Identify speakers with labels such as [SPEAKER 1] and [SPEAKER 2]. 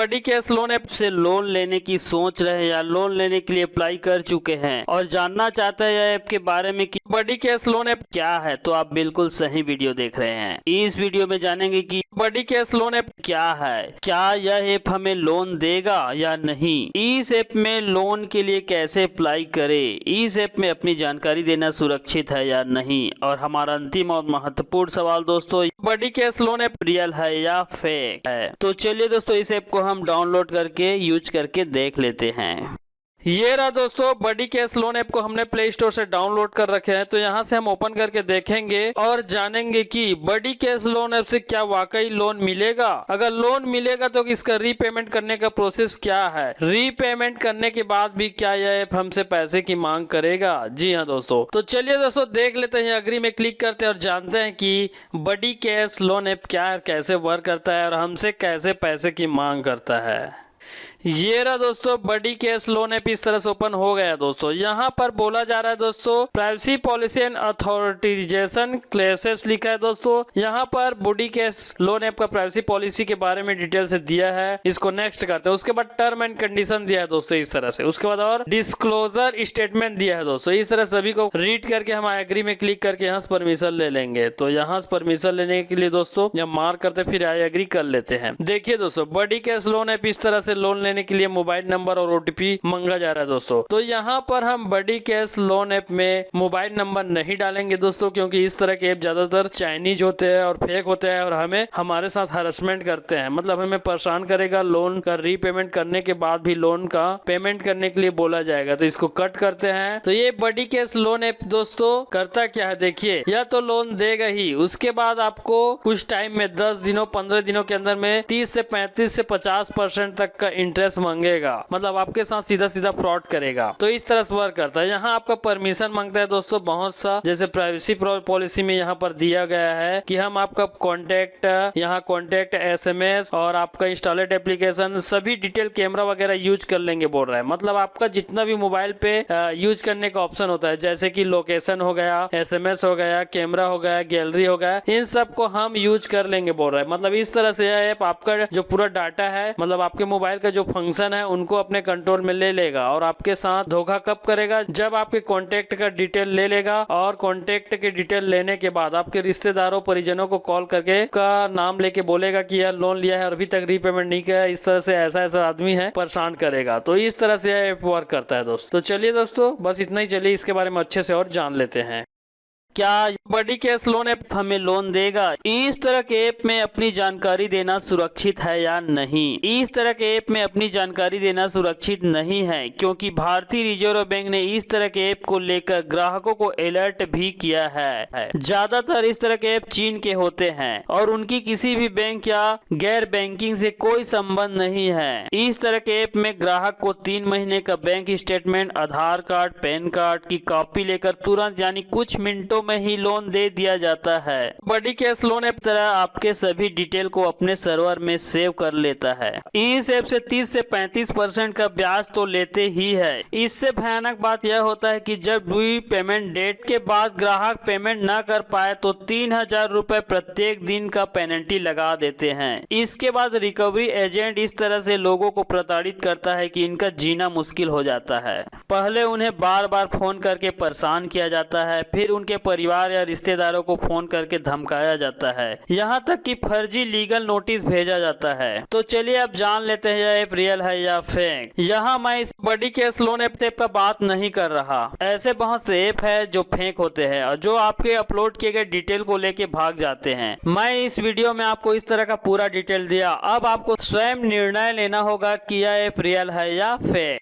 [SPEAKER 1] बड़ी cash loan app से loan लेने की सोच रहे हैं या लोन लेने के लिए अप्लाई कर चुके हैं और जानना चाहते हैं यह ऐप के बारे में कि बड़ी कैश लोन ऐप क्या है, तो आप बिल्कुल सही वीडियो देख रहे हैं। इस वीडियो में जानेंगे कि बड़ी कैश लोन ऐप क्या है, क्या यह ऐप हमें लोन देगा या नहीं, इस ऐप में लोन के लिए कैसे अप्लाई करें, इस ऐप में अपनी जानकारी देना सुरक्षित है या नहीं, और हमारा अंतिम और महत्वपूर्ण सवाल दोस्तों, बड़ी कैश लोन ऐप रियल है या फेक है। तो चलिए दोस्तों, इस ऐप को हम डाउनलोड करके यूज करके देख लेते हैं। ये रहा दोस्तों, बड़ी कैश लोन ऐप को हमने प्ले स्टोर से डाउनलोड कर रखे हैं। तो यहाँ से हम ओपन करके देखेंगे और जानेंगे कि बड़ी कैश लोन ऐप से क्या वाकई लोन मिलेगा। अगर लोन मिलेगा तो इसका रीपेमेंट करने का प्रोसेस क्या है, रीपेमेंट करने के बाद भी क्या यह ऐप हमसे पैसे की मांग करेगा। जी हाँ दोस्तों, तो चलिए दोस्तों देख लेते हैं, अग्री में क्लिक करते हैं और जानते हैं कि बड़ी कैश लोन ऐप क्या है, कैसे वर्क करता है और हमसे कैसे पैसे की मांग करता है। ये रहा दोस्तों, बड़ी कैश लोन ऐप इस तरह से ओपन हो गया दोस्तों। यहाँ पर बोला जा रहा है दोस्तों, प्राइवेसी पॉलिसी एंड अथॉरिटाइजेशन क्लेसेस लिखा है दोस्तों। यहाँ पर बड़ी कैश लोन ऐप का प्राइवेसी पॉलिसी के बारे में डिटेल से दिया है। इसको नेक्स्ट करते हैं। उसके बाद टर्म एंड कंडीशन दिया है दोस्तों इस तरह से। उसके बाद और डिस्क्लोजर स्टेटमेंट दिया है दोस्तों। इस तरह सभी को रीड करके हम एग्री में क्लिक करके यहाँ से परमिशन ले लेंगे। तो यहाँ से परमिशन लेने के लिए दोस्तों जब मार्क करते फिर आई एग्री कर लेते हैं। देखिए दोस्तों, बड़ी कैश लोन ऐप इस तरह से लोन के लिए मोबाइल नंबर और ओटीपी मांगा जा रहा है दोस्तों। तो यहाँ पर हम बड़ी कैश लोन ऐप में मोबाइल नंबर नहीं डालेंगे दोस्तों, क्योंकि इस तरह के ऐप ज्यादातर चाइनीज होते हैं और फेक होते हैं और हमें हमारे साथ हरासमेंट करते हैं, मतलब हमें परेशान करेगा। लोन का रीपेमेंट करने के बाद भी लोन का पेमेंट करने के लिए बोला जाएगा। तो इसको कट करते हैं। तो ये बड़ी कैश लोन ऐप दोस्तों करता क्या है, देखिए, या तो लोन देगा ही, उसके बाद आपको कुछ टाइम में 10 दिनों 15 दिनों के अंदर में 30 से 35 से 50% तक का इंटरेस्ट मांगेगा, मतलब आपके साथ सीधा सीधा फ्रॉड करेगा। तो इस तरह से वर्क करता है। यहाँ आपका परमिशन मांगता है दोस्तों बहुत सा, जैसे प्राइवेसी पॉलिसी में यहाँ पर दिया गया है कि हम आपका कॉन्टेक्ट, यहाँ कॉन्टेक्ट, SMS और आपका इंस्टॉलेड एप्लीकेशन सभी डिटेल कैमरा वगैरह यूज कर लेंगे बोल रहा है। मतलब आपका जितना भी मोबाइल पे यूज करने का ऑप्शन होता है, जैसे कि लोकेशन हो गया, SMS हो गया, कैमरा हो गया, गैलरी हो गया, इन सब को हम यूज कर लेंगे बोल रहा है। मतलब इस तरह से यह ऐप आपका जो पूरा डाटा है, मतलब आपके मोबाइल का जो फंक्शन है उनको अपने कंट्रोल में ले लेगा। और आपके साथ धोखा कब करेगा, जब आपके कॉन्टेक्ट का डिटेल ले लेगा और कॉन्टेक्ट के डिटेल लेने के बाद आपके रिश्तेदारों परिजनों को कॉल करके का नाम लेके बोलेगा कि यार लोन लिया है और अभी तक रीपेमेंट नहीं किया, इस तरह से ऐसा ऐसा आदमी है, परेशान करेगा। तो इस तरह से यह ऐप वर्क करता है दोस्तों। तो चलिए दोस्तों, बस इतना ही। चलिए इसके बारे में अच्छे से और जान लेते हैं। क्या बड़ी कैश लोन ऐप हमें लोन देगा, इस तरह के ऐप में अपनी जानकारी देना सुरक्षित है या नहीं। इस तरह के ऐप में अपनी जानकारी देना सुरक्षित नहीं है, क्योंकि भारतीय रिजर्व बैंक ने इस तरह के ऐप को लेकर ग्राहकों को अलर्ट भी किया है। ज्यादातर इस तरह के ऐप चीन के होते हैं और उनकी किसी भी बैंक या गैर बैंकिंग से कोई संबंध नहीं है। इस तरह के ऐप में ग्राहक को 3 महीने का बैंक स्टेटमेंट, आधार कार्ड, पैन कार्ड की कॉपी लेकर तुरंत यानी कुछ मिनटों में ही लोन दे दिया जाता है। बड़ी कैश लोन ऐप तरह आपके सभी डिटेल को अपने सर्वर में सेव कर लेता है। इस ऐप से 30 से 35% का ब्याज तो लेते ही है। इससे भयानक बात यह होता है कि जब ड्यू पेमेंट डेट के बाद ग्राहक पेमेंट न कर पाए तो 3000 रुपए प्रत्येक दिन का पेनल्टी लगा देते हैं। इसके बाद रिकवरी एजेंट इस तरह से लोगों को प्रताड़ित करता है कि इनका जीना मुश्किल हो जाता है। पहले उन्हें बार बार फोन करके परेशान किया जाता है, फिर उनके परिवार या रिश्तेदारों को फोन करके धमकाया जाता है, यहाँ तक कि फर्जी लीगल नोटिस भेजा जाता है। तो चलिए अब जान लेते हैं यह ऐप रियल है या फेक। यहाँ मैं इस बड़ी कैश लोन ऐप का बात नहीं कर रहा। ऐसे बहुत से ऐप है जो फेक होते हैं और जो आपके अपलोड किए गए डिटेल को लेके भाग जाते हैं। मैं इस वीडियो में आपको इस तरह का पूरा डिटेल दिया। अब आपको स्वयं निर्णय लेना होगा कि यह ऐप रियल है या फेक।